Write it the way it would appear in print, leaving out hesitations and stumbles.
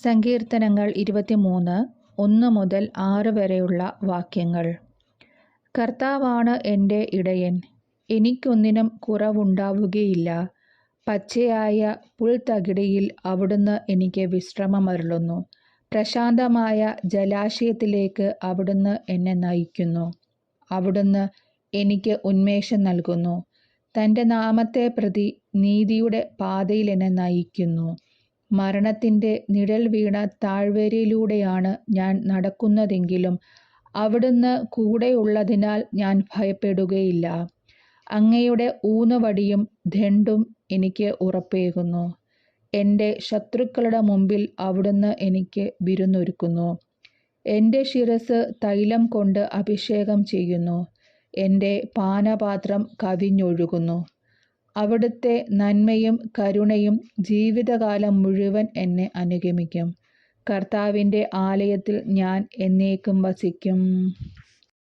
സങ്കീർത്തനങ്ങൾ 23 1 മുതൽ 6 വരെയുള്ള വാക്യങ്ങൾ. കർത്താവാണ് എൻ്റെ ഇടയൻ, എനിക്കൊന്നിനും കുറവുണ്ടാവുകയില്ല. പച്ചയായ പുൽത്തകിടിയിൽ അവിടുന്ന് എനിക്ക് വിശ്രമമരുളുന്നു. പ്രശാന്തമായ ജലാശയത്തിലേക്ക് അവിടുന്ന് എന്നെ നയിക്കുന്നു. അവിടുന്ന് എനിക്ക് ഉന്മേഷം നൽകുന്നു. തൻ്റെ നാമത്തെ പ്രതി നീതിയുടെ പാതയിൽ എന്നെ നയിക്കുന്നു. മരണത്തിൻ്റെ നിഴൽ വീണ താഴ്വരയിലൂടെയാണ് ഞാൻ നടക്കുന്നതെങ്കിലും അവിടുന്ന് കൂടെയുള്ളതിനാൽ ഞാൻ ഭയപ്പെടുകയില്ല. അങ്ങയുടെ ഊന്നുവടിയും ദണ്ഡും എനിക്ക് ഉറപ്പേകുന്നു. എൻ്റെ ശത്രുക്കളുടെ മുമ്പിൽ അവിടുന്ന് എനിക്ക് വിരുന്നൊരുക്കുന്നു. എൻ്റെ ശിരസ്സ് തൈലം കൊണ്ട് അഭിഷേകം ചെയ്യുന്നു. എൻ്റെ പാനപാത്രം കവിഞ്ഞൊഴുകുന്നു. അവിടുത്തെ നന്മയും കരുണയും ജീവിതകാലം മുഴുവൻ എന്നെ അനുഗമിക്കും. കർത്താവിൻ്റെ ആലയത്തിൽ ഞാൻ എന്നേക്കും വസിക്കും.